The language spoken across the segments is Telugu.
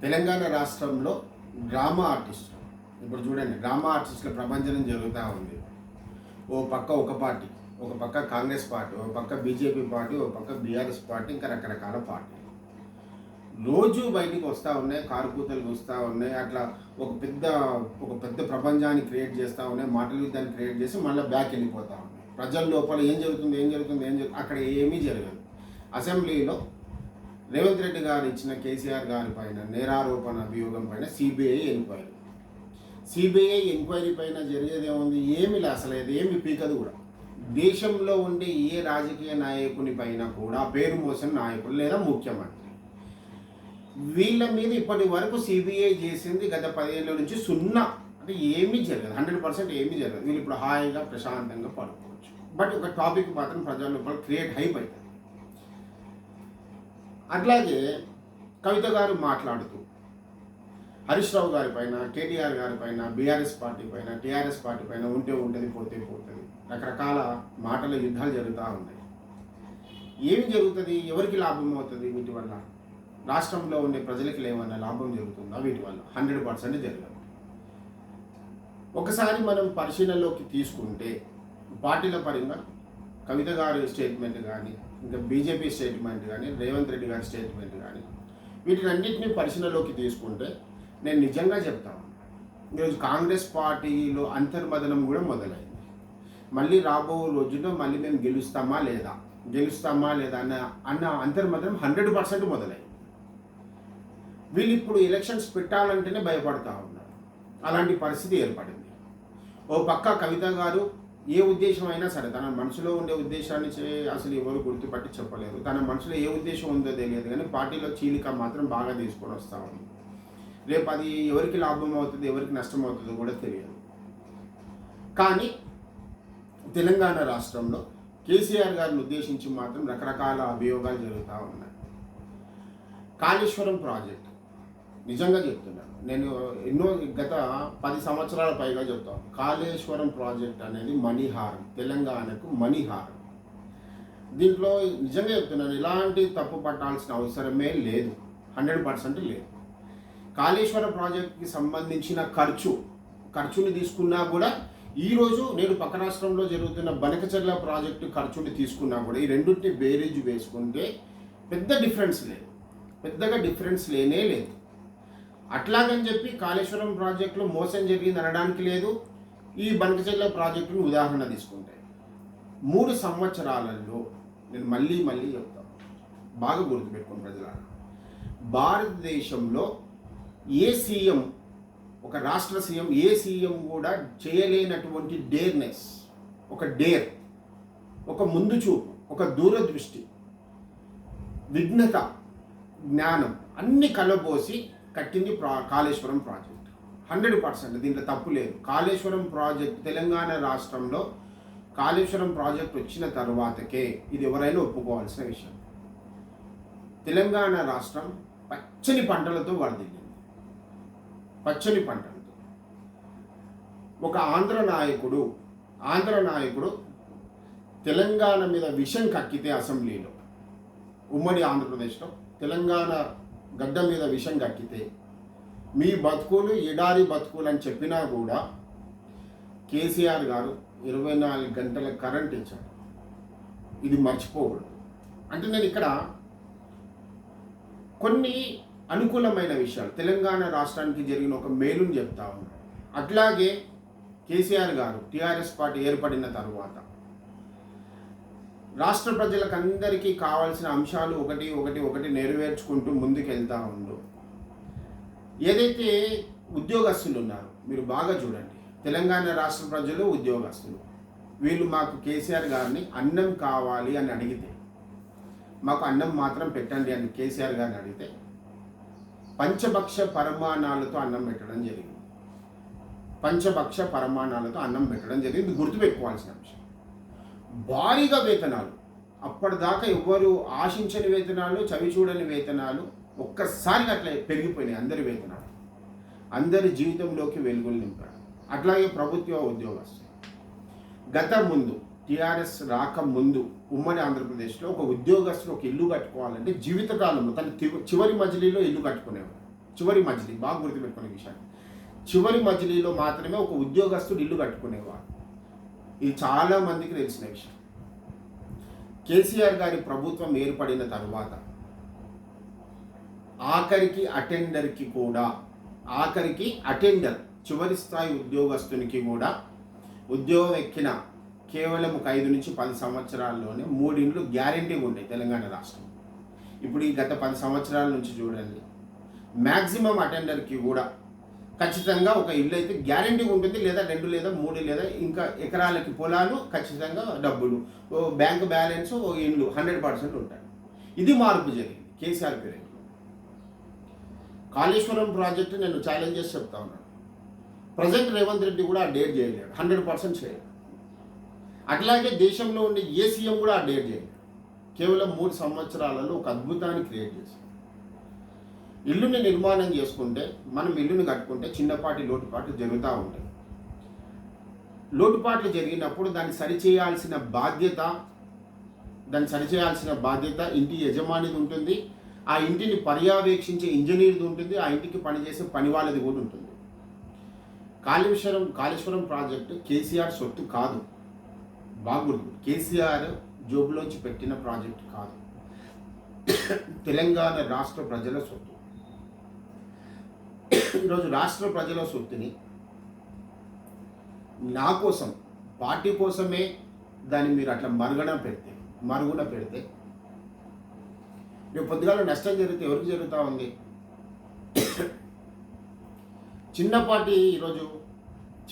తెలంగాణ రాష్ట్రంలో డ్రామా ఆర్టిస్టులు ఇప్పుడు చూడండి, డ్రామా ఆర్టిస్టుల ప్రపంచం జరుగుతూ ఉంది. ఓ పక్క ఒక పార్టీ, ఒక పక్క కాంగ్రెస్ పార్టీ, ఒక పక్క బీజేపీ పార్టీ, ఒక పక్క బీఆర్ఎస్ పార్టీ, ఇంకా రకరకాల పార్టీ రోజు బయటికి వస్తూ ఉన్నాయి, కారుకూతలు వస్తూ ఉన్నాయి. అట్లా ఒక పెద్ద ప్రపంచాన్ని క్రియేట్ చేస్తూ ఉన్నాయి, మాటల యుద్ధాన్ని క్రియేట్ చేసి మళ్ళీ బ్యాక్ వెళ్ళిపోతూ ఉన్నాయి. ప్రజల లోపల ఏం జరుగుతుంది అక్కడ ఏమీ జరగదు. అసెంబ్లీలో రేవంత్ రెడ్డి గారు ఇచ్చిన కేసీఆర్ గారి పైన నేరారోపణ అభియోగం పైన సిబిఐ ఎంక్వైరీ పైన జరిగేది ఏముంది? ఏమి అసలు ఏమి పీకదు కూడా. దేశంలో ఉండే ఏ రాజకీయ నాయకుని పైన కూడా పేరు మోసిన నాయకుడు లేదా ముఖ్యమంత్రి వీళ్ళ మీద ఇప్పటి వరకు సిబిఐ చేసింది గత 10 ఏళ్ళ నుంచి 0. అంటే ఏమీ జరగదు, 100% ఏమీ జరగదు. వీళ్ళు ఇప్పుడు హాయిగా ప్రశాంతంగా పడుకోవచ్చు. బట్ ఒక టాపిక్ మాత్రం ప్రజల లోపల క్రియేట్ హైప్ అవుతుంది. అట్లాగే కవిత గారు మాట్లాడుతూ హరీష్ రావు గారి పైన, కేటీఆర్ గారి పైన, బీఆర్ఎస్ పార్టీ పైన, టీఆర్ఎస్ పార్టీ పైన ఉంటే ఉంటుంది, పోతే పోతుంది, రకరకాల మాటల యుద్ధాలు జరుగుతూ ఉన్నాయి. ఏమి జరుగుతుంది? ఎవరికి లాభం అవుతుంది వీటి వల్ల? రాష్ట్రంలో ఉండే ప్రజలకి ఏమన్నా లాభం జరుగుతుందా వీటి వల్ల? 100% జరగదు. ఒకసారి మనం పరిశీలనలోకి తీసుకుంటే పార్టీల పరంగా కవిత గారి స్టేట్మెంట్ కానీ, ఇంకా బీజేపీ స్టేట్మెంట్ కానీ, రేవంత్ రెడ్డి గారి స్టేట్మెంట్ కానీ, వీటినన్నింటినీ పరిశీలనలోకి తీసుకుంటే నేను నిజంగా చెప్తాను, ఈరోజు కాంగ్రెస్ పార్టీలో అంతర్మదనం కూడా మొదలైంది. మళ్ళీ రాబో రోజుల్లో మళ్ళీ మేము గెలుస్తామా లేదా అన్న అంతర్మదనం 100% మొదలైంది. వీళ్ళు ఇప్పుడు ఎలక్షన్స్ పెట్టాలంటేనే భయపడతా ఉన్నారు. అలాంటి పరిస్థితి ఏర్పడింది. ఓ పక్క కవిత గారు ఏ ఉద్దేశం అయినా సరే, తన మనసులో ఉండే ఉద్దేశాన్ని అసలు ఎవరు గుర్తుపట్టి చెప్పలేరు. తన మనసులో ఏ ఉద్దేశం ఉందో తెలియదు, కానీ పార్టీలో చీలిక మాత్రం బాగా తీసుకొని వస్తూ ఉంది. రేపు అది ఎవరికి లాభం అవుతుంది, ఎవరికి నష్టం అవుతుందో కూడా తెలియదు. కానీ తెలంగాణ రాష్ట్రంలో కేసీఆర్ గారిని ఉద్దేశించి మాత్రం రకరకాల అభియోగాలు జరుగుతూ ఉన్నాయి. కాళేశ్వరం ప్రాజెక్ట్ నిజంగా చెప్తున్నాను, నేను గత 10 సంవత్సరాల పైగా చెప్తాను. కాళేశ్వరం ప్రాజెక్ట్ అనేది మణిహారం, తెలంగాణకు మణిహారం. దీంట్లో నిజంగా చెప్తున్నాను, ఇలాంటి తప్పు పట్టాల్సిన అవసరమే లేదు, 100% లేదు. కాళేశ్వరం ప్రాజెక్ట్కి సంబంధించిన ఖర్చుని తీసుకున్నా కూడా, ఈరోజు నేను పక్క రాష్ట్రంలో జరుగుతున్న బనకచెర్ల ప్రాజెక్టు ఖర్చుని తీసుకున్నా కూడా, ఈ రెండింటిని బేరీజు వేసుకుంటే పెద్దగా డిఫరెన్స్ లేనే లేదు. అట్లాగని చెప్పి కాళేశ్వరం ప్రాజెక్టులో మోసం జరిగింది అనడానికి లేదు. ఈ బనకచెర్ల ప్రాజెక్టును ఉదాహరణ తీసుకుంటే 3 సంవత్సరాలలో, నేను మళ్ళీ చెప్తాను, బాగా గుర్తుపెట్టుకుని ప్రజలారా, భారతదేశంలో ఏ సీఎం, ఒక రాష్ట్ర సీఎం, ఏ సీఎం కూడా చేయలేనటువంటి ఒక ముందు చూపు, ఒక దూరదృష్టి, విఘ్నత, జ్ఞానం అన్ని కలబోసి కట్టింది కాళేశ్వరం ప్రాజెక్ట్. 100% దీంట్లో తప్పు లేదు. కాళేశ్వరం ప్రాజెక్ట్ తెలంగాణ రాష్ట్రంలో కాళేశ్వరం ప్రాజెక్ట్ వచ్చిన తర్వాతకే ఇది ఎవరైనా ఒప్పుకోవాల్సిన విషయం. తెలంగాణ రాష్ట్రం పచ్చని పంటలతో వరదిల్లింది. ఒక ఆంధ్ర నాయకుడు తెలంగాణ మీద విషం కక్కితే అసెంబ్లీలో, ఉమ్మడి ఆంధ్రప్రదేశ్లో తెలంగాణ గడ్డ మీద విషం కక్కితే, మీ బతుకులు ఎడారి బతుకులు అని చెప్పినా కూడా కేసీఆర్ గారు 24 గంటల కరెంట్ ఇచ్చాడు. ఇది మర్చిపోకూడదు. అంటే నేను ఇక్కడ కొన్ని అనుకూలమైన విషయాలు, తెలంగాణ రాష్ట్రానికి జరిగిన ఒక మేలుని చెప్తా ఉన్నాను. అట్లాగే కేసీఆర్ గారు టీఆర్ఎస్ పార్టీ ఏర్పడిన తరువాత రాష్ట్ర ప్రజలకు అందరికీ కావాల్సిన అంశాలు ఒకటి నెరవేర్చుకుంటూ ముందుకు వెళ్తూ ఉండు. ఏదైతే ఉద్యోగస్తులు ఉన్నారో మీరు బాగా చూడండి, తెలంగాణ రాష్ట్ర ప్రజలు ఉద్యోగస్తులు, వీళ్ళు మాకు కేసీఆర్ గారిని అన్నం కావాలి అని అడిగితే, మాకు అన్నం మాత్రం పెట్టండి అని కేసీఆర్ గారిని అడిగితే పంచభక్ష పరమాణాలతో అన్నం పెట్టడం జరిగింది. గుర్తుపెట్టుకోవాల్సిన అంశం. భారీగా వేతనాలు, అప్పటిదాకా ఎవ్వరు ఆశించని వేతనాలు, చవి చూడని వేతనాలు ఒక్కసారిగా అట్లా పెరిగిపోయినాయి. అందరి వేతనాలు, అందరి జీవితంలోకి వెలుగులు నింపారు. అట్లాగే ప్రభుత్వ ఉద్యోగస్తులు, ముందు టీఆర్ఎస్ రాకముందు ఉమ్మడి ఆంధ్రప్రదేశ్లో ఒక ఉద్యోగస్తులు ఒక ఇల్లు కట్టుకోవాలంటే జీవితకాలంలో తన చివరి మజిలీలో ఇల్లు కట్టుకునేవారు. చివరి మజిలీ, బాగా గుర్తుపెట్టుకునే విషయాన్ని, చివరి మజిలీలో మాత్రమే ఒక ఉద్యోగస్తుడు ఇల్లు కట్టుకునేవాడు. ఇది చాలా మందికి తెలిసిన విషయం. కేసీఆర్ గారి ప్రభుత్వం ఏర్పడిన తర్వాత ఆఖరికి అటెండర్ చివరి స్థాయి ఉద్యోగస్తునికి కూడా ఉద్యోగం ఎక్కిన కేవలం ఒక 5 నుంచి 10 సంవత్సరాల్లోనే 3 ఇండ్లు గ్యారెంటీగా ఉంటాయి తెలంగాణ రాష్ట్రం. ఇప్పుడు ఈ గత 10 సంవత్సరాల నుంచి చూడండి, మ్యాక్సిమం అటెండర్కి కూడా ఖచ్చితంగా ఒక ఇల్లు అయితే గ్యారెంటీగా ఉంటుంది, లేదా 2 లేదా 3 లేదా ఇంకా ఎకరాలకి పొలాలు, ఖచ్చితంగా డబ్బులు, ఓ బ్యాంక్ బ్యాలెన్స్, ఓ ఇండ్లు 100% ఉంటాయి. ఇది మార్పు జరిగింది కేసీఆర్ పీరియడ్. కాళేశ్వరం ప్రాజెక్టు నేను ఛాలెంజ్ చేసి చెప్తా ఉన్నాను. ప్రజెంట్ రేవంత్ రెడ్డి కూడా ఆ డేట్ చేయలేడు, 100% చేయలేడు. అట్లాగే దేశంలో ఉండే ఏ సీఎం కూడా ఆ డేట్ చేయలేడు. కేవలం 3 సంవత్సరాలలో ఒక అద్భుతాన్ని క్రియేట్ చేశారు. ఇల్లుని నిర్మాణం చేసుకుంటే, మనం ఇల్లుని కట్టుకుంటే చిన్నపాటి లోటుపాట్లు జరుగుతూ ఉంటాయి. లోటుపాట్లు జరిగినప్పుడు దాన్ని సరిచేయాల్సిన బాధ్యత ఇంటి యజమానిది ఉంటుంది, ఆ ఇంటిని పర్యవేక్షించే ఇంజనీర్ది ఉంటుంది, ఆ ఇంటికి పనిచేసే పని వాళ్ళది కూడా ఉంటుంది. కాళేశ్వరం ప్రాజెక్టు కేసీఆర్ సొత్తు కాదు, బాగుంది. కేసీఆర్ జోబులోంచి పెట్టిన ప్రాజెక్టు కాదు, తెలంగాణ రాష్ట్ర ప్రజల సొత్తు. ఈరోజు రాష్ట్ర ప్రజల సొత్తుని నా కోసం, పార్టీ కోసమే దాన్ని మీరు అట్లా మరుగున పెడితే రేపు పొద్దుగాల నష్టం జరిగితే ఎవరికి జరుగుతూ ఉంది?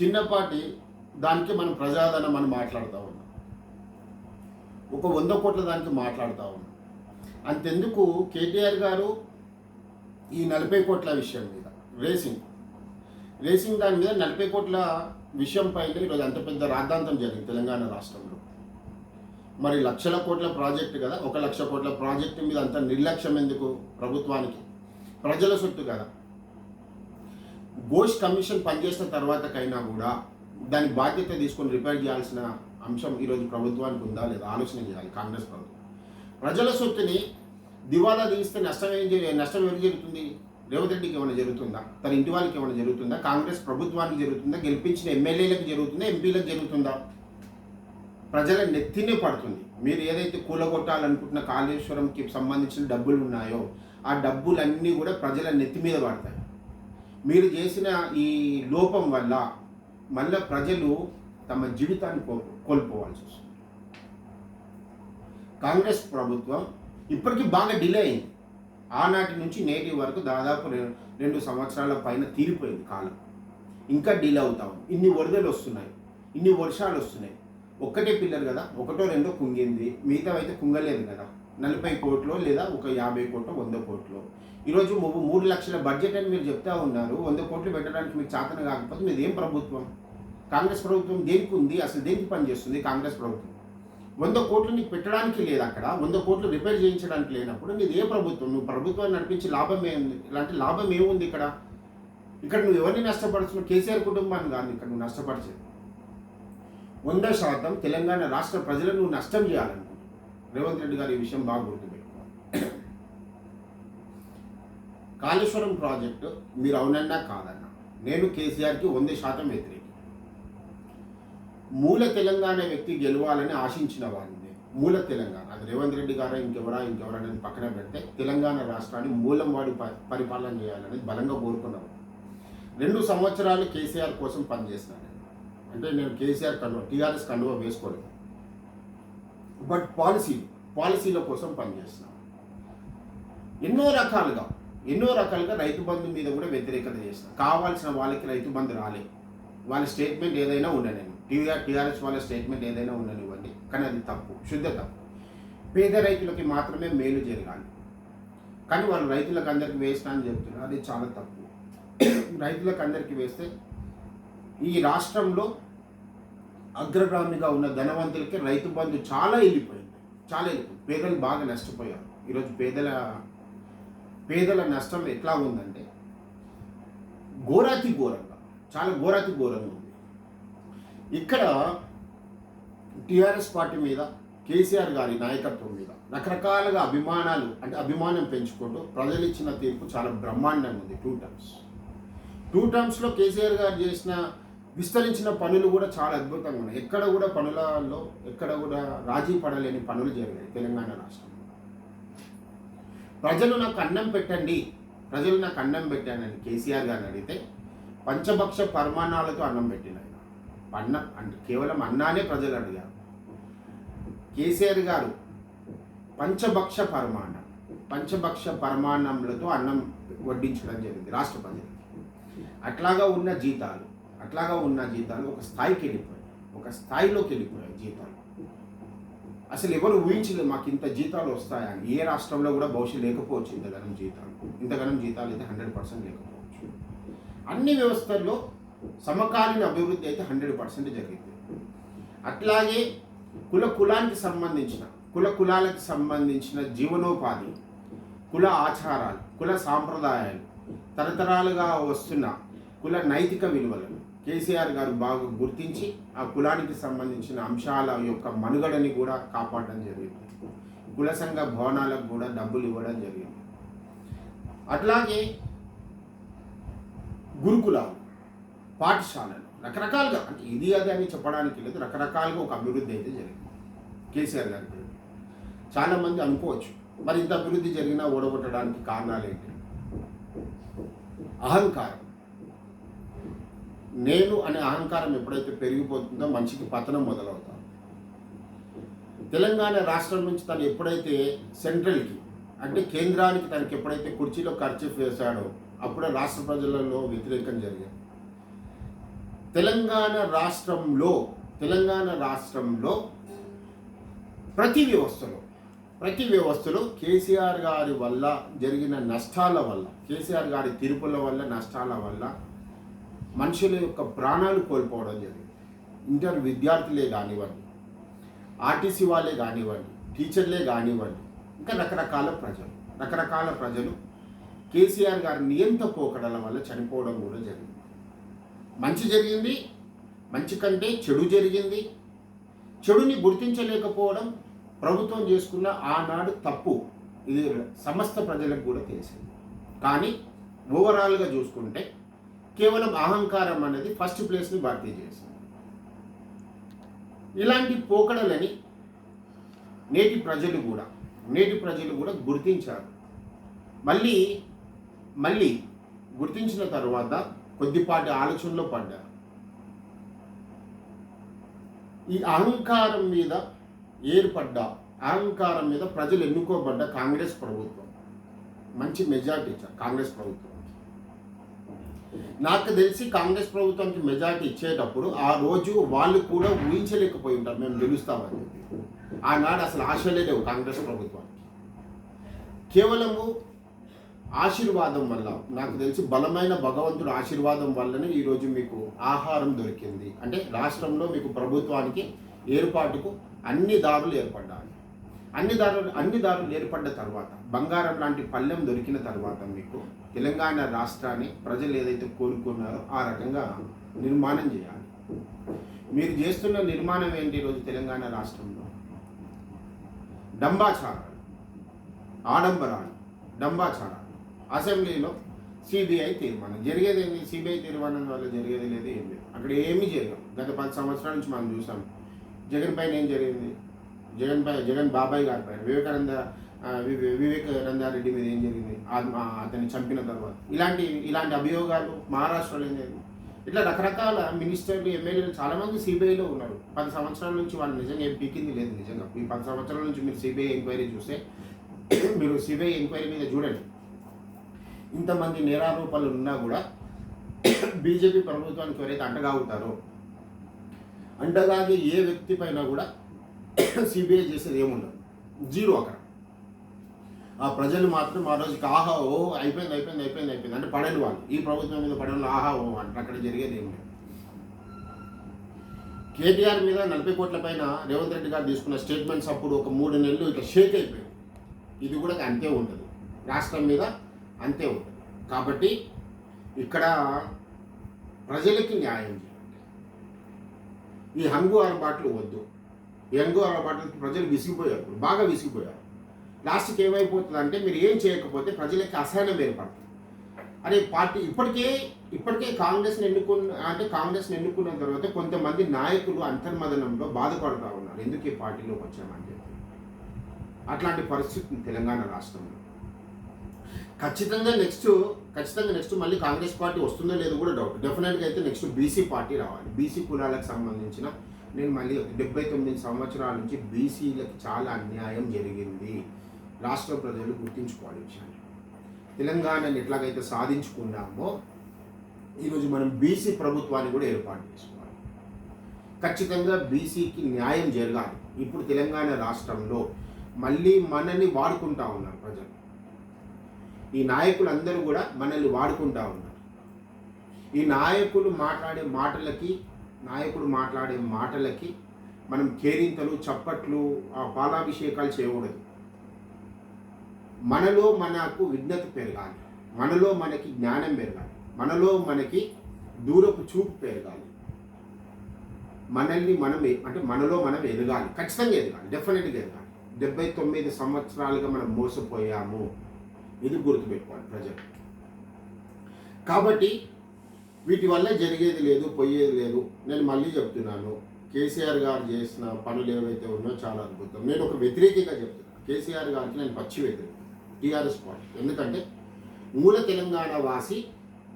చిన్నపాటి దానికి మనం ప్రజాదరణ మనం మాట్లాడుతూ ఉన్నాం, ఒక 100 కోట్ల దానికి మాట్లాడుతూ ఉన్నాం. అంతెందుకు కేటీఆర్ గారు ఈ 40 కోట్ల విషయం మీద రేసింగ్ దాని మీద 40 కోట్ల విషయం పైన ఈరోజు అంత పెద్ద రాద్ధాంతం జరిగింది తెలంగాణ రాష్ట్రంలో. మరి లక్షల కోట్ల ప్రాజెక్టు కదా, 1 లక్ష కోట్ల ప్రాజెక్టు మీద అంత నిర్లక్ష్యం ఎందుకు ప్రభుత్వానికి? ప్రజల సొత్తు కదా. ఘోష్ కమిషన్ పనిచేసిన తర్వాతకైనా కూడా దాని బాధ్యత తీసుకొని రిపేర్ చేయాల్సిన అంశం ఈరోజు ప్రభుత్వానికి ఉందా లేదా ఆలోచన చేయాలి కాంగ్రెస్ ప్రభుత్వం. ప్రజల సొత్తుని దివాలా తీస్తే నష్టం ఎవరికి జరుగుతుంది? రేవంత్ రెడ్డికి ఏమైనా జరుగుతుందా? తన ఇంటి వాళ్ళకి ఏమైనా జరుగుతుందా? కాంగ్రెస్ ప్రభుత్వానికి జరుగుతుందా? గెలిపించిన ఎమ్మెల్యేలకు జరుగుతుందా? ఎంపీలకు జరుగుతుందా? ప్రజల నెత్తినే పడుతుంది. మీరు ఏదైతే కూలగొట్టాలనుకుంటున్న కాళేశ్వరంకి సంబంధించిన డబ్బులు ఉన్నాయో ఆ డబ్బులన్నీ కూడా ప్రజల నెత్తి మీద పడతాయి. మీరు చేసిన ఈ లోపం వల్ల మళ్ళీ ప్రజలు తమ జీవితాన్ని కోల్పోవాల్సి వస్తుంది. కాంగ్రెస్ ప్రభుత్వం ఇప్పటికీ బాగా డిలే అయింది. ఆనాటి నుంచి నేటి వరకు దాదాపు 2 సంవత్సరాల పైన తీరిపోయింది కాలం. ఇంకా డిలే అవుతా ఉంది. ఇన్ని వరదలు వస్తున్నాయి, ఇన్ని వర్షాలు వస్తున్నాయి. ఒక్కటే పిల్లర్ కదా, 1 2 కుంగింది, మిగతా అయితే కుంగలేదు కదా. 40 కోట్లు లేదా ఒక 50 కోట్లు 100 కోట్లు. ఈరోజు 3 లక్షల బడ్జెట్ అని మీరు చెప్తా ఉన్నారు. 100 కోట్లు పెట్టడానికి మీకు చేతన కాకపోతే మీది ఏం ప్రభుత్వం? కాంగ్రెస్ ప్రభుత్వం దేనికి ఉంది? అసలు దేనికి పనిచేస్తుంది కాంగ్రెస్ ప్రభుత్వం? 100 కోట్లు నీకు పెట్టడానికి లేదు, అక్కడ 100 కోట్లు రిపేర్ చేయించడానికి లేనప్పుడు నీది ఏ ప్రభుత్వం? నువ్వు ప్రభుత్వాన్ని నడిపించి లాభం ఏముంది? ఇలాంటి లాభం ఏముంది ఇక్కడ? నువ్వు ఎవరిని నష్టపడుతున్నావు? కేసీఆర్ కుటుంబాన్ని కాదు ఇక్కడ నువ్వు నష్టపరిచేది. 100% తెలంగాణ రాష్ట్ర ప్రజలను నువ్వు నష్టం చేయాలనుకుంటున్నావు. రేవంత్ రెడ్డి గారు ఈ విషయం బాగా గుర్తుపెట్టుకోవాలి. కాళేశ్వరం ప్రాజెక్టు మీరు అవునన్నా కాదన్నా నేను కేసీఆర్కి 100% వ్యతిరేకం. మూల తెలంగాణ వ్యక్తి గెలవాలని ఆశించిన వాడిని. మూల తెలంగాణ, అది రేవంత్ రెడ్డి గారు ఇంకెవరా అనేది పక్కన పెడితే తెలంగాణ రాష్ట్రాన్ని మూలం వాడి పరిపాలన చేయాలని బలంగా కోరుకున్నాను. 2 సంవత్సరాలు కేసీఆర్ కోసం పనిచేసినాను. అంటే నేను కేసీఆర్ టీఆర్ఎస్ కండువా వేసుకోలేదు, బట్ పాలసీల కోసం పనిచేస్తున్నాను. ఎన్నో రకాలుగా రైతు బంధు మీద కూడా వ్యతిరేకత చేసిన. కావాల్సిన వాళ్ళకి రైతు బంధు రాలే. వాళ్ళ స్టేట్మెంట్ ఏదైనా ఉండనివ్వండి, టీఆర్ఎస్ వాళ్ళ స్టేట్మెంట్ ఏదైనా ఉండనివ్వండి, కానీ అది తప్పు, శుద్ధ తప్పు. పేద రైతులకి మాత్రమే మేలు జరగాలి, కానీ వాళ్ళు రైతులకు అందరికీ వేస్తా అని చెప్తున్నారు. అది చాలా తప్పు. రైతులకు అందరికీ వేస్తే ఈ రాష్ట్రంలో అగ్రగామిగా ఉన్న ధనవంతులకి రైతు బంధు చాలా వెళ్ళిపోయింది. పేదలు బాగా నష్టపోయారు. ఈరోజు పేదల నష్టం ఎట్లా ఉందంటే చాలా ఘోరంగా ఉంది. ఇక్కడ టీఆర్ఎస్ పార్టీ మీద, కేసీఆర్ గారి నాయకత్వం మీద రకరకాలుగా అభిమానాలు అంటే అభిమానం పెంచుకుంటూ ప్రజలు ఇచ్చిన తీర్పు చాలా బ్రహ్మాండంగా ఉంది. 2 టర్మ్స్లో కేసీఆర్ గారు చేసిన విస్తరించిన పనులు కూడా చాలా అద్భుతంగా ఉన్నాయి. ఎక్కడ కూడా పనులలో ఎక్కడ కూడా రాజీ పడలేని పనులు జరిగాయి తెలంగాణ రాష్ట్రంలో. ప్రజలు నాకు అన్నం పెట్టండి, ప్రజలు నాకు అన్నం పెట్టానని కేసీఆర్ గారిని అడిగితే పంచభక్ష పరిమాణాలతో అన్నం పెట్టిన ఆయన. అన్నం అంటే కేవలం అన్నానే ప్రజలు అడిగారు. కేసీఆర్ గారు పంచభక్ష పరిమాణములతో అన్నం వడ్డించడం జరిగింది రాష్ట్ర ప్రజలకి. అట్లాగా ఉన్న జీతాలు ఒక స్థాయిలోకి వెళ్ళిపోయాయి జీతాలు. అసలు ఎవరు ఊహించలేదు మాకు ఇంత జీతాలు వస్తాయని. ఏ రాష్ట్రంలో కూడా బహుశా లేకపోవచ్చు ఇంతగానం జీతాలు అయితే 100% లేకపోవచ్చు. అన్ని వ్యవస్థల్లో సమకాలీన అభివృద్ధి అయితే 100% జరిగింది. అట్లాగే కులాలకు సంబంధించిన జీవనోపాధి, కుల ఆచారాలు, కుల సాంప్రదాయాలు, తరతరాలుగా వస్తున్న కుల నైతిక విలువలను కేసీఆర్ గారు బాగా గుర్తించి ఆ కులానికి సంబంధించిన అంశాల యొక్క మనుగడని కూడా కాపాడడం జరిగింది. కుల సంఘ భవనాలకు కూడా డబ్బులు ఇవ్వడం జరిగింది. అట్లాగే గురుకులాలు, పాఠశాలలు రకరకాలుగా, అంటే ఇది అది అని చెప్పడానికి లేదు, రకరకాలుగా ఒక అభివృద్ధి అయితే జరిగింది కేసీఆర్ గారికి. చాలామంది అనుకోవచ్చు మరి ఇంత అభివృద్ధి జరిగినా ఓడగొట్టడానికి కారణాలు ఏంటి? అహంకారం. నేను అనే అహంకారం ఎప్పుడైతే పెరిగిపోతుందో మనిషికి పతనం మొదలవుతాం. తెలంగాణ రాష్ట్రం నుంచి తను ఎప్పుడైతే సెంట్రల్కి అంటే కేంద్రానికి తనకి ఎప్పుడైతే కుర్చీలో ఖర్చు వేశాడో అప్పుడే రాష్ట్ర ప్రజలలో వ్యతిరేకం జరిగింది. తెలంగాణ రాష్ట్రంలో ప్రతి వ్యవస్థలో కేసీఆర్ గారి వల్ల జరిగిన నష్టాల వల్ల, కేసీఆర్ గారి తీర్పుల వల్ల నష్టాల వల్ల మనుషుల యొక్క ప్రాణాలు కోల్పోవడం జరిగింది. ఇంటర్ విద్యార్థులే కానివ్వండి, ఆర్టీసీ వాళ్ళే కానివ్వండి, టీచర్లే కానివ్వండి, ఇంకా రకరకాల ప్రజలు కేసీఆర్ గారి నియంత పోకడల వల్ల చనిపోవడం కూడా జరిగింది. మంచి కంటే చెడు జరిగింది. చెడుని గుర్తించలేకపోవడం ప్రభుత్వం చేసుకున్న ఆనాడు తప్పు. ఇది సమస్త ప్రజలకు కూడా తెలిసింది. కానీ ఓవరాల్గా చూసుకుంటే కేవలం అహంకారం అనేది ఫస్ట్ ప్లేస్ని భర్తీ చేసింది. ఇలాంటి పోకడలని నేటి ప్రజలు కూడా గుర్తించారు. మళ్ళీ గుర్తించిన తర్వాత కొద్దిపాటి ఆలోచనలో పడ్డారు. ఈ అహంకారం మీద ప్రజలు ఎన్నుకోబడ్డ కాంగ్రెస్ ప్రభుత్వం మంచి మెజార్టీ ఇచ్చారు. కాంగ్రెస్ ప్రభుత్వం నాకు తెలిసి కాంగ్రెస్ ప్రభుత్వానికి మెజార్టీ ఇచ్చేటప్పుడు ఆ రోజు వాళ్ళు కూడా ఊహించలేకపోయి ఉంటారు మేము గెలుస్తామని చెప్పి. ఆనాడు అసలు ఆశలే లేవు కాంగ్రెస్ ప్రభుత్వానికి. కేవలము ఆశీర్వాదం వల్ల, నాకు తెలిసి బలమైన భగవంతుడు ఆశీర్వాదం వల్లనే ఈరోజు మీకు ఆహారం దొరికింది. అంటే రాష్ట్రంలో మీకు ప్రభుత్వానికి ఏర్పాటుకు అన్ని దారులు ఏర్పడ్డాయి. అన్ని దారులు ఏర్పడ్డ తర్వాత, బంగారం లాంటి పళ్ళెం దొరికిన తర్వాత మీకు తెలంగాణ రాష్ట్రాన్ని ప్రజలు ఏదైతే కోరుకున్నారో ఆ రకంగా నిర్మాణం చేయాలి. మీరు చేస్తున్న నిర్మాణం ఏంటి? ఈరోజు తెలంగాణ రాష్ట్రంలో డంబాచారాలు, అసెంబ్లీలో సిబిఐ తీర్మానం జరిగేది ఏంటి? సిబిఐ తీర్మానం వల్ల జరిగేది లేదు, ఏం లేదు. అక్కడ ఏమీ జరగదు. గత 10 సంవత్సరాల నుంచి మనం చూసాం. జగన్ పైన ఏం జరిగింది? జగన్ బాబాయ్ గారి పైన, వివేకానందారెడ్డి మీద ఏం జరిగింది? అతన్ని చంపిన తర్వాత ఇలాంటి అభియోగాలు మహారాష్ట్రలో ఏం జరిగింది? ఇట్లా రకరకాల మినిస్టర్లు, ఎమ్మెల్యేలు చాలామంది సిబిఐలో ఉన్నారు. 10 సంవత్సరాల నుంచి వాళ్ళు నిజంగా ఏం పీకింది లేదు. నిజంగా ఈ 10 సంవత్సరాల నుంచి మీరు సిబిఐ ఎంక్వైరీ చూస్తే, మీరు సిబిఐ ఎంక్వైరీ మీద చూడండి, ఇంతమంది నేరారోపణలు ఉన్నా కూడా బీజేపీ ప్రభుత్వానికి ఎవరైతే అంటగాగుతారో, అంటగాగే ఏ వ్యక్తి పైన కూడా సిబిఐ చేసేది ఏముండదు, జీరో. అక్కడ ఆ ప్రజలు మాత్రం ఆ రోజుకి ఆహా ఓ అయిపోయింది అంటే పడని వాళ్ళు, ఈ ప్రభుత్వం మీద పడని ఆహా ఓ అంటే అక్కడ జరిగేది ఏమి లేదు. కేటీఆర్ మీద 40 కోట్ల పైన రేవంత్ రెడ్డి గారు తీసుకున్న స్టేట్మెంట్స్ అప్పుడు ఒక 3 నెలలు ఇట్లా షేక్ అయిపోయింది. ఇది కూడా అంతే ఉంటుంది, రాష్ట్రం మీద అంతే ఉంటుంది. కాబట్టి ఇక్కడ ప్రజలకి న్యాయం చేయండి. ఈ హంగు అరబాట్లు వద్దు. ఈ హంగు అరబాట్లకి ప్రజలు బాగా విసిగిపోయారు. లాస్ట్కి ఏమైపోతుంది అంటే మీరు ఏం చేయకపోతే ప్రజలకి అసహనం ఏర్పడుతుంది. అరే పార్టీ ఇప్పటికే కాంగ్రెస్ని ఎన్నుకున్న తర్వాత కొంతమంది నాయకులు అంతర్మదనంలో బాధపడుతూ ఉన్నారు, ఎందుకు ఈ పార్టీలోకి వచ్చామని చెప్పి. అట్లాంటి పరిస్థితి తెలంగాణ రాష్ట్రంలో. ఖచ్చితంగా నెక్స్ట్ మళ్ళీ కాంగ్రెస్ పార్టీ వస్తుందో లేదో కూడా డౌట్. డెఫినెట్గా అయితే నెక్స్ట్ బీసీ పార్టీ రావాలి. బీసీ కులాలకు సంబంధించిన నేను మళ్ళీ 79 సంవత్సరాల నుంచి బీసీలకి చాలా అన్యాయం జరిగింది. రాష్ట్ర ప్రజలు గుర్తించుకోవాలి విషయాన్ని. తెలంగాణని ఎట్లాగైతే సాధించుకున్నామో ఈరోజు మనం బీసీ ప్రభుత్వాన్ని కూడా ఏర్పాటు చేసుకోవాలి. ఖచ్చితంగా బీసీకి న్యాయం జరగాలి. ఇప్పుడు తెలంగాణ రాష్ట్రంలో మళ్ళీ మనల్ని వాడుకుంటా ఉన్నారు ప్రజలు. ఈ నాయకులందరూ కూడా మనల్ని వాడుకుంటా ఉన్నారు. ఈ నాయకుడు మాట్లాడే మాటలకి మనం కేరింతలు, చప్పట్లు, పాలాభిషేకాలు చేయకూడదు. మనలో మనకు విజ్ఞత పెరగాలి, మనలో మనకి జ్ఞానం పెరగాలి, మనలో మనకి దూరపు చూపు పెరగాలి, మనలో మనం ఎదగాలి. ఖచ్చితంగా ఎదగాలి, డెఫినెట్గా ఎదగాలి. 79 సంవత్సరాలుగా మనం మోసపోయాము, ఇది గుర్తుపెట్టుకోవాలి ప్రజలు. కాబట్టి వీటి వల్ల జరిగేది లేదు, పోయేది లేదు. నేను మళ్ళీ చెప్తున్నాను, కేసీఆర్ గారు చేసిన పనులు ఏవైతే ఉన్నాయో చాలా అద్భుతం. నేను ఒక వ్యతిరేకిగా చెప్తున్నాను. కేసీఆర్ గారికి నేను పచ్చి వ్యతిరేకం, టీఆర్ఎస్ పార్టీ. ఎందుకంటే మూల తెలంగాణ వాసి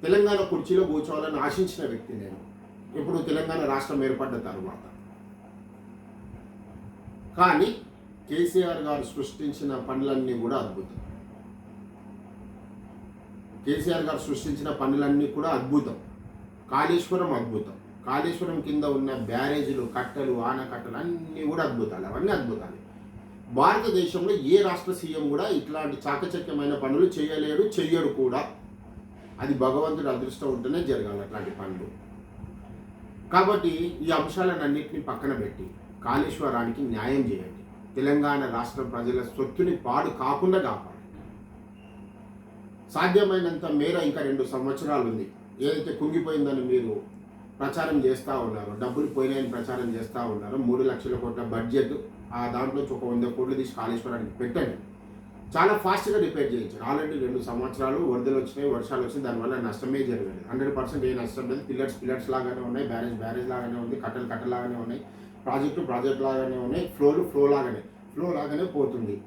తెలంగాణ కుర్చీలో కూర్చోవాలని ఆశించిన వ్యక్తి నేను, ఇప్పుడు తెలంగాణ రాష్ట్రం ఏర్పడ్డ తర్వాత. కానీ కేసీఆర్ గారు సృష్టించిన పనులన్నీ కూడా అద్భుతం. కాళేశ్వరం అద్భుతం. కాళేశ్వరం కింద ఉన్న బ్యారేజీలు, కట్టలు, ఆనకట్టలు అన్నీ కూడా అద్భుతాలు. అవన్నీ అద్భుతాలు. భారతదేశంలో ఏ రాష్ట్ర సీఎం కూడా ఇట్లాంటి చాకచక్యమైన పనులు చెయ్యడు కూడా. అది భగవంతుడి అదృష్టం ఉంటేనే జరగాలి అట్లాంటి పనులు. కాబట్టి ఈ అంశాలన్నింటినీ పక్కన పెట్టి కాళేశ్వరానికి న్యాయం చేయండి. తెలంగాణ రాష్ట్ర ప్రజల స్వత్తుని పాడు కాకుండా కాపాడండి. సాధ్యమైనంత మేర ఇంకా 2 సంవత్సరాలు ఉంది. ఏదైతే కుంగిపోయిందని మీరు ప్రచారం చేస్తూ ఉన్నారో, డబ్బులు పోయినాయని ప్రచారం చేస్తూ ఉన్నారో, 3 లక్షల కోట్ల బడ్జెట్, ఆ దాంట్లోంచి ఒక 100 కోట్లు తీసి కాళేశ్వరానికి పెట్టండి. చాలా ఫాస్ట్గా రిపేర్ చేయించారు. ఆల్రెడీ 2 సంవత్సరాలు వరదలు వచ్చినాయి, వర్షాలు వచ్చినాయి, దానివల్ల నష్టమే జరిగింది. 100% ఏ నష్టం లేదు. పిల్లర్స్ లాగానే ఉన్నాయి, బ్యారేజ్ లాగానే ఉంది, కట్టలు లాగానే ఉన్నాయి, ప్రాజెక్టు లాగానే ఉన్నాయి, ఫ్లో లాగానే పోతుంది.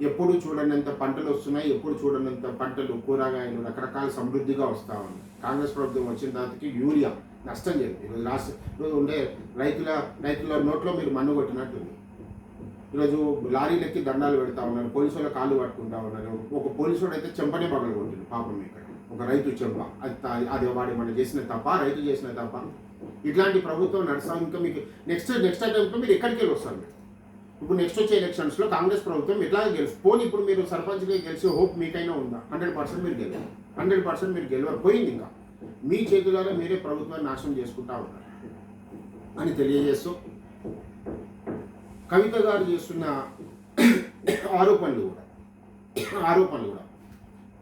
ఎప్పుడు చూడనంత పంటలు వస్తున్నాయి, ఎప్పుడు చూడనంత పంటలు, కూరగాయలు రకరకాల సమృద్ధిగా వస్తూ ఉన్నాయి. కాంగ్రెస్ ప్రభుత్వం వచ్చిన తర్వాతకి యూరియా నష్టం జరిగింది. ఈరోజు ఉండే రైతుల నోట్లో మీరు మన్ను కొట్టినట్టుంది. ఈరోజు లారీలెక్కి దండాలు పెడతా ఉన్నారు, పోలీసుల కాళ్ళు పట్టుకుంటా ఉన్నారు. ఒక పోలీసుడు అయితే చెంపనే పగలు కొట్టింది పాపం. ఇక్కడ ఒక రైతు చెంప, అది వాడు మనం చేసిన తప్ప, రైతు చేసిన తప్ప. ఇట్లాంటి ప్రభుత్వం నడుస్తాం. ఇంకా మీకు నెక్స్ట్ అటెంప్ట్లో మీరు ఎక్కడికి వెళ్ళి వస్తారు? ఇప్పుడు నెక్స్ట్ వచ్చే ఎలక్షన్స్లో కాంగ్రెస్ ప్రభుత్వం ఎట్లాగే పోనీ ఇప్పుడు మీరు సర్పంచ్గా గెలిచే హోప్ మీకైనా ఉందా? 100% మీరు గెలవాలి. 100% మీరు గెలవరు, పోయింది. ఇంకా మీ చేతులలో మీరే ప్రభుత్వాన్ని నాశనం చేసుకుంటా ఉన్నారు అని తెలియజేస్తూ, కవిత గారు చేస్తున్న ఆరోపణలు కూడా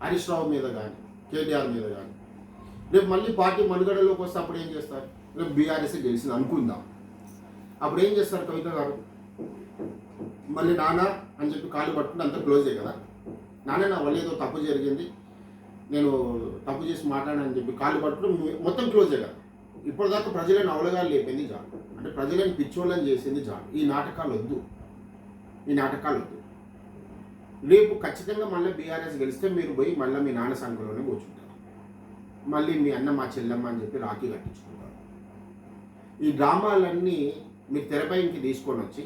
హరీష్ రావు మీద కానీ, కేటీఆర్ మీద కానీ, రేపు మళ్ళీ పార్టీ మనుగడలోకి వస్తే అప్పుడు ఏం చేస్తారు? రేపు బీఆర్ఎస్ గెలిచింది అనుకుందాం, అప్పుడు ఏం చేస్తారు కవిత గారు? మళ్ళీ నాన్న అని చెప్పి కాళ్ళు పట్టుకుంటే అంతా క్లోజే కదా. నాన్న నా వల్ల ఏదో తప్పు జరిగింది, నేను తప్పు చేసి మాట్లాడానని చెప్పి కాళ్ళు పట్టుకుని మొత్తం క్లోజే కదా. ఇప్పటిదాకా ప్రజలను అవలగాలు లేపింది చాలు, అంటే ప్రజలను పిచ్చోళ్ళని చేసింది చాలు. ఈ నాటకాలు వద్దు. రేపు ఖచ్చితంగా మళ్ళీ బీఆర్ఎస్ గెలిస్తే మీరు పోయి మళ్ళీ మీ నాన్న సంఘంలోనే కూర్చుంటారు. మళ్ళీ మీ అన్న మా చెల్లెమ్మ అని చెప్పి రాఖీ కట్టించుకుంటారు. ఈ డ్రామాలన్నీ మీరు తెరపైకి తీసుకొని వచ్చి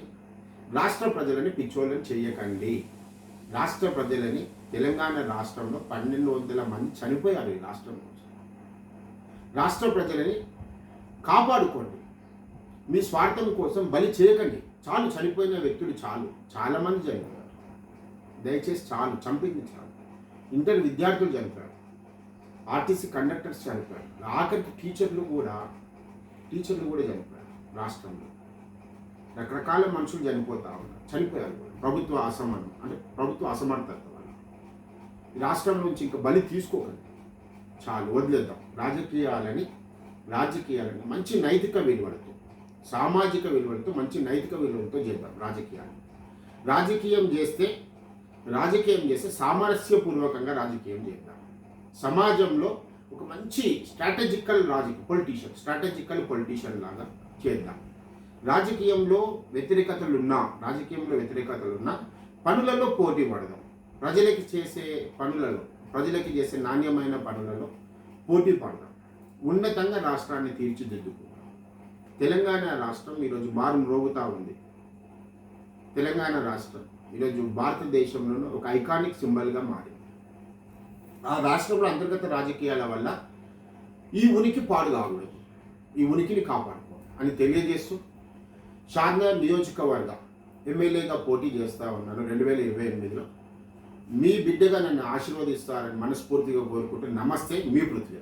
రాష్ట్ర ప్రజలని పిచ్చోళ్ళని చేయకండి. రాష్ట్ర ప్రజలని, తెలంగాణ రాష్ట్రంలో 1200 మంది చనిపోయారు. ఈ రాష్ట్ర ప్రజలని కాపాడుకోండి. మీ స్వార్థం కోసం బలి చేయకండి. చాలు, చనిపోయిన వ్యక్తులు చాలామంది చనిపోయారు. దయచేసి చాలు, చంపింది చాలు. ఇంటర్ విద్యార్థులు చనిపోయారు, ఆర్టీసీ కండక్టర్స్ చనిపోయారు, ఆఖరికి టీచర్లు కూడా చనిపోయారు. రాష్ట్రంలో రకరకాల మనుషులు చనిపోయారు. ప్రభుత్వ అసమర్థత వల్ల. ఈ రాష్ట్రం నుంచి ఇంకా బలి తీసుకోకండి, చాలు, వదిలేద్దాం. రాజకీయాలని మంచి నైతిక విలువలతో, సామాజిక విలువలతో, మంచి నైతిక విలువలతో చేద్దాం రాజకీయం చేస్తే రాజకీయం చేస్తే సామరస్యపూర్వకంగా రాజకీయం చేద్దాం. సమాజంలో ఒక మంచి స్ట్రాటజికల్ పొలిటీషియన్ లాగా చేద్దాం. రాజకీయంలో వ్యతిరేకతలున్నా పనులలో పోటీ పడదాం. ప్రజలకి చేసే నాణ్యమైన పనులలో పోటీ పడదాం. ఉన్నతంగా రాష్ట్రాన్ని తీర్చిదిద్దుకుందాం. తెలంగాణ రాష్ట్రం ఈరోజు మారుమ్రోగుతూ ఉంది. తెలంగాణ రాష్ట్రం ఈరోజు భారతదేశంలోనూ ఒక ఐకానిక్ సింబల్గా మారింది. ఆ రాష్ట్రంలో అంతర్గత రాజకీయాల వల్ల ఈ ఉనికి పాడు కాకూడదు, ఈ ఉనికిని కాపాడుకోవాలి అని తెలియజేస్తూ షాద్నగర్ నియోజకవర్గ ఎమ్మెల్యేగా పోటీ చేస్తూ ఉన్నాను 2028లో. మీ బిడ్డగా నన్ను ఆశీర్వదిస్తారని మనస్ఫూర్తిగా కోరుకుంటూ నమస్తే, మీ పృథ్వీ.